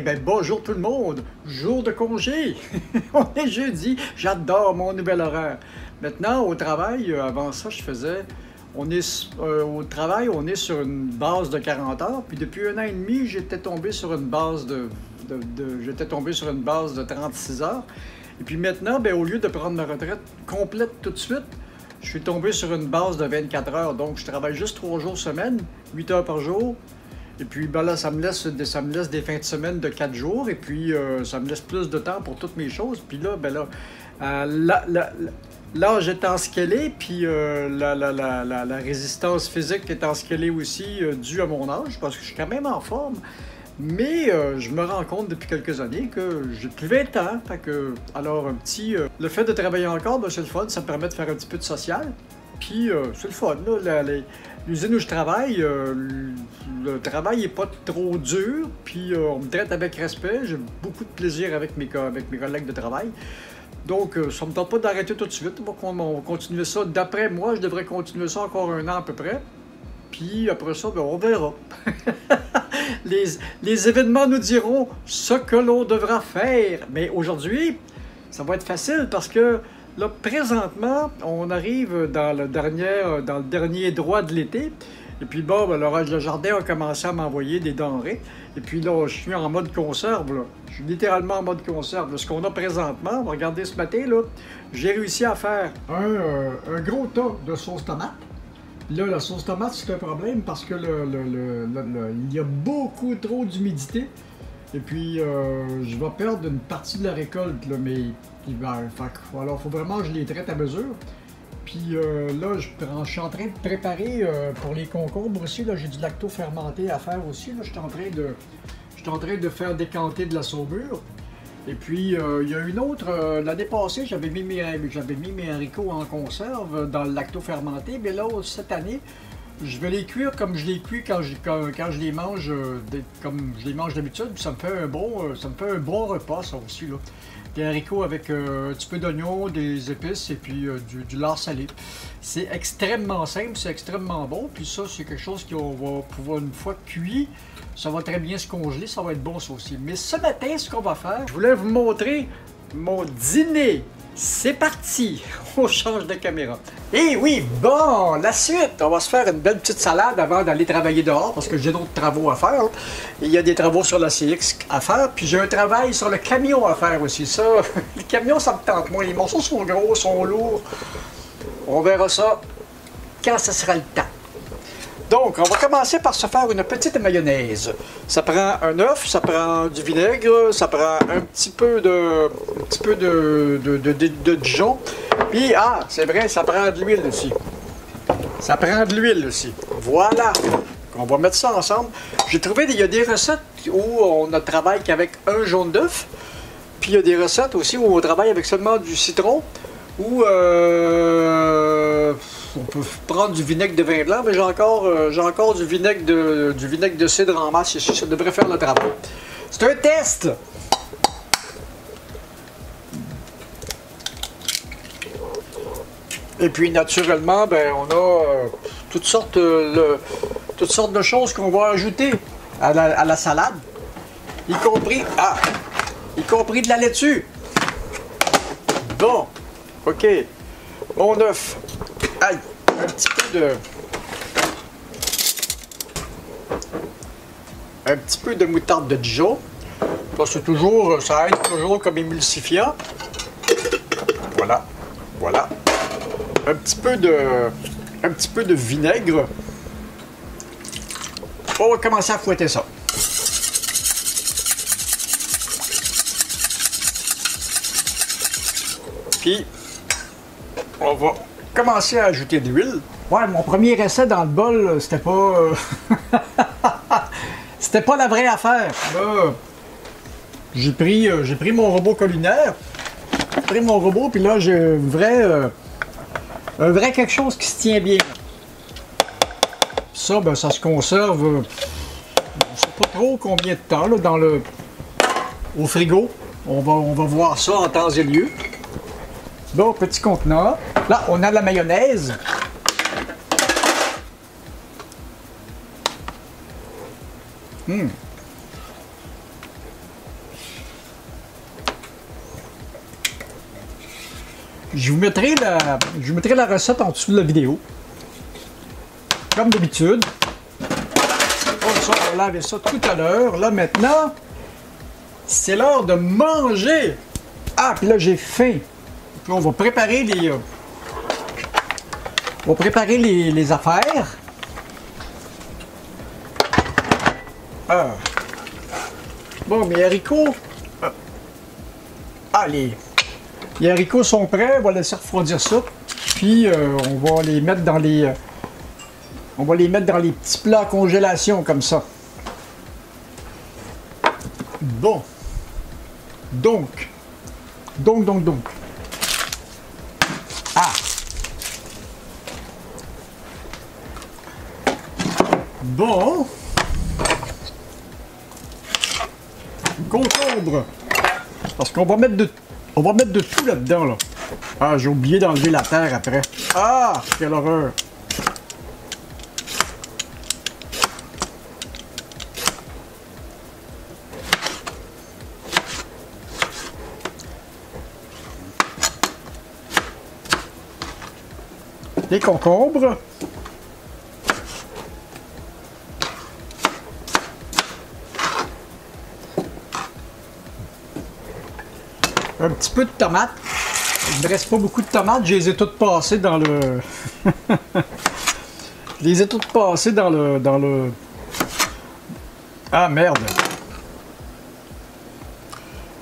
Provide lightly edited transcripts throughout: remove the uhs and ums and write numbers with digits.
ben bonjour tout le monde, jour de congé, on est jeudi, j'adore mon nouvel horaire. Maintenant au travail, avant ça je faisais, au travail on est sur une base de 40 heures, puis depuis 1 an et demi j'étais tombé sur une base de 36 heures. Et puis maintenant, ben, au lieu de prendre ma retraite complète tout de suite, je suis tombé sur une base de 24 heures, donc je travaille juste 3 jours semaine, 8 heures par jour. Et puis ben là, ça me laisse des fins de semaine de 4 jours, et puis ça me laisse plus de temps pour toutes mes choses. Puis là, ben là, l'âge est en scalé, puis la résistance physique est en scalé aussi, due à mon âge, parce que je suis quand même en forme. Mais je me rends compte depuis quelques années que j'ai plus 20 ans. Fait que, alors, le fait de travailler encore, ben, c'est le fun, ça me permet de faire un petit peu de social. Puis c'est le fun, là. L'usine où je travaille, le travail n'est pas trop dur, puis on me traite avec respect. J'ai beaucoup de plaisir avec mes collègues de travail. Donc, ça ne me tente pas d'arrêter tout de suite. On va continuer ça. D'après moi, je devrais continuer ça encore 1 an à peu près. Puis après ça, ben, on verra. Les événements nous diront ce que l'on devra faire. Mais aujourd'hui, ça va être facile parce que là, présentement, on arrive dans le dernier droit de l'été. Et puis bon, ben, le jardin a commencé à m'envoyer des denrées. Et puis là, je suis en mode conserve. Là. Je suis littéralement en mode conserve. Là. Ce qu'on a présentement, regardez ce matin, là, j'ai réussi à faire un gros tas de sauce tomate. Là, la sauce tomate, c'est un problème parce que il y a beaucoup trop d'humidité. Et puis, je vais perdre une partie de la récolte, là, mais alors, il faut vraiment que je les traite à mesure. Puis là, je suis en train de préparer pour les concombres aussi. J'ai du lacto fermenté à faire aussi. Là, je suis en train de faire décanter de la saumure. Et puis, il y a une autre, l'année passée, j'avais mis mes haricots en conserve dans le lacto fermenté, mais là, cette année, je vais les cuire comme je les cuis quand je les mange, comme je les mange d'habitude. Ça me fait un bon repas, ça aussi, là. Des haricots avec un petit peu d'oignon, des épices et puis du lard salé. C'est extrêmement simple, c'est extrêmement bon. Puis ça, c'est quelque chose qu'on va pouvoir, une fois cuit, ça va très bien se congeler, ça va être bon ça aussi. Mais ce matin, ce qu'on va faire, je voulais vous montrer mon dîner. C'est parti! On change de caméra. Et oui, bon, la suite! On va se faire une belle petite salade avant d'aller travailler dehors parce que j'ai d'autres travaux à faire. Il y a des travaux sur la CX à faire, puis j'ai un travail sur le camion à faire aussi. Ça, le camion, ça me tente moins. Les morceaux sont gros, sont lourds. On verra ça quand ce sera le temps. Donc, on va commencer par se faire une petite mayonnaise. Ça prend un œuf, ça prend du vinaigre, ça prend un petit peu de Dijon. Puis, c'est vrai, ça prend de l'huile aussi. Ça prend de l'huile aussi. Voilà. On va mettre ça ensemble. J'ai trouvé, il y a des recettes où on ne travaille qu'avec un jaune d'œuf. Puis, il y a des recettes aussi où on travaille avec seulement du citron. Ou on peut prendre du vinaigre de vin blanc, mais j'ai encore du vinaigre de cidre en masse ici. Ça devrait faire le travail. C'est un test! Et puis naturellement, ben, on a toutes sortes de choses qu'on va ajouter à la salade, y compris de la laitue. Bon. OK. Mon œuf. Aïe. Un petit peu de moutarde de Dijon. Ça aide toujours comme émulsifiant. Voilà. Voilà. Un petit peu de vinaigre. On va commencer à fouetter ça. Puis, on va commencer à ajouter de l'huile. Ouais, mon premier essai dans le bol, c'était pas... c'était pas la vraie affaire. Là, j'ai pris mon robot culinaire. J'ai pris mon robot, puis là, j'ai un vrai quelque chose qui se tient bien. Ça, ben, ça se conserve... on ne sait pas trop combien de temps, là, au frigo. On va voir ça en temps et lieu. Bon, petit contenant. Là, on a de la mayonnaise. Je vous mettrai la recette en dessous de la vidéo. Comme d'habitude. On va laver ça tout à l'heure. Là, maintenant, c'est l'heure de manger. Ah, puis là, j'ai faim. Puis on va préparer les affaires. Ah. Bon, mes haricots... Ah, les haricots sont prêts. On va laisser refroidir ça. Puis, on va les mettre dans les... on va les mettre dans les petits plats à congélation, comme ça. Bon. Donc. Ah. Bon. Concombre. Parce qu'on va mettre de tout là-dedans, là. Ah, j'ai oublié d'enlever la terre après. Ah, quelle horreur. Les concombres. Un petit peu de tomates. Il ne me reste pas beaucoup de tomates, je les ai toutes passées dans le... je les ai toutes passées dans le... Ah merde!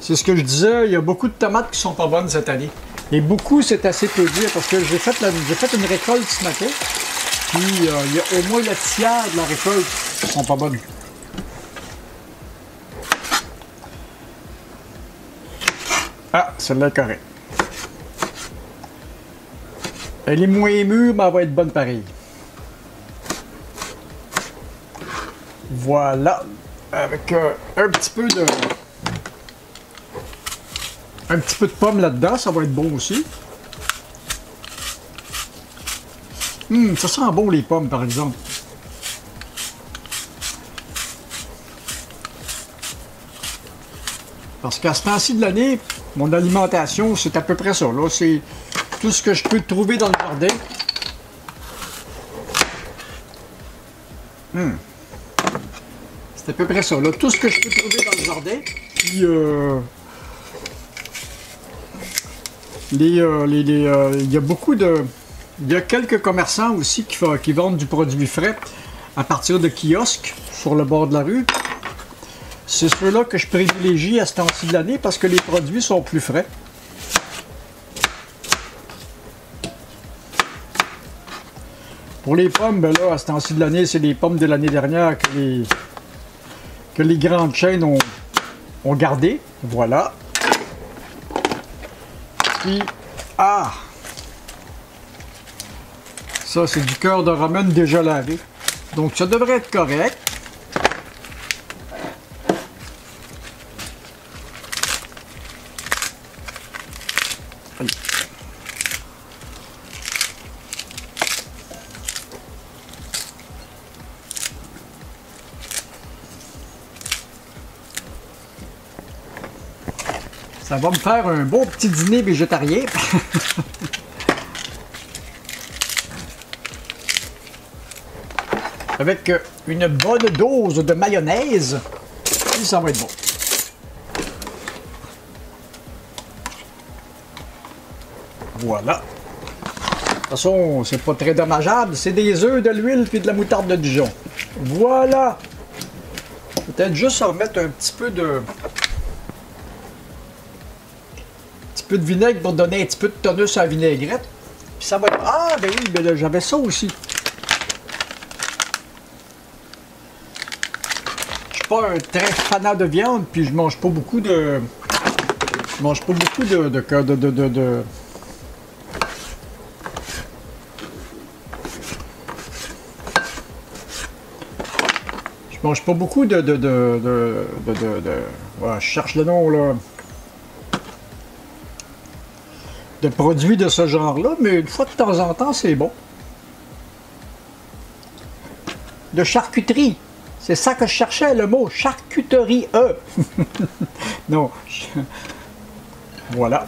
C'est ce que je disais, il y a beaucoup de tomates qui sont pas bonnes cette année. Et beaucoup, c'est assez peu dire, parce que j'ai fait une récolte ce matin, puis il y a au moins le tiers de la récolte qui sont pas bonnes. Ah, celle-là est correcte. Elle est moins mûre, mais elle va être bonne pareil. Voilà. Avec un petit peu de pomme là-dedans, ça va être bon aussi. Ça sent bon les pommes, par exemple. Parce qu'à ce temps-ci de l'année, mon alimentation, c'est à peu près ça. Là, c'est tout ce que je peux trouver dans le jardin. C'est à peu près ça. Là, tout ce que je peux trouver dans le jardin. Puis, il y a beaucoup de... Il y a quelques commerçants aussi qui vendent du produit frais à partir de kiosques sur le bord de la rue. C'est ceux-là que je privilégie à ce temps-ci de l'année parce que les produits sont plus frais. Pour les pommes, ben là, à ce temps-ci de l'année, c'est les pommes de l'année dernière que les grandes chaînes ont gardées. Voilà. Puis, ah! Ça, c'est du cœur de romaine déjà lavé. Donc, ça devrait être correct. Ça va me faire un bon petit dîner végétarien. Avec une bonne dose de mayonnaise. Et ça va être bon. Voilà. De toute façon, c'est pas très dommageable. C'est des œufs, de l'huile puis de la moutarde de Dijon. Voilà. Peut-être juste remettre un petit peu de vinaigre pour donner un petit peu de tonus à la vinaigrette. Puis ça va être... Ah, ben oui, ben j'avais ça aussi. Je suis pas un très fanat de viande, puis je mange pas beaucoup de... Je mange pas beaucoup de... Je mange pas beaucoup de... Ouais, je cherche le nom, là. De produits de ce genre-là, mais une fois de temps en temps, c'est bon. De charcuterie. C'est ça que je cherchais, le mot charcuterie. Non. Voilà.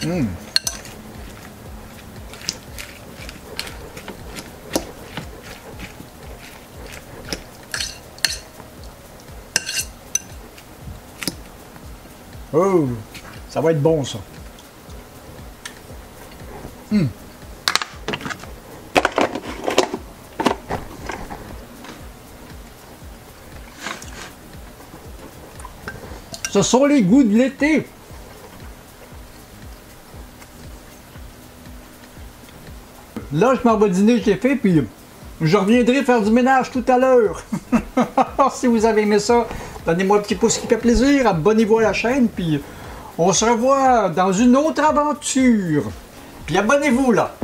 Mmh. Oh, ça va être bon ça. Mmh. Ce sont les goûts de l'été. Là, je m'en vais dîner chez Fé, puis je reviendrai faire du ménage tout à l'heure. Si vous avez aimé ça, donnez-moi un petit pouce qui fait plaisir, abonnez-vous à la chaîne, puis on se revoit dans une autre aventure. Puis abonnez-vous là.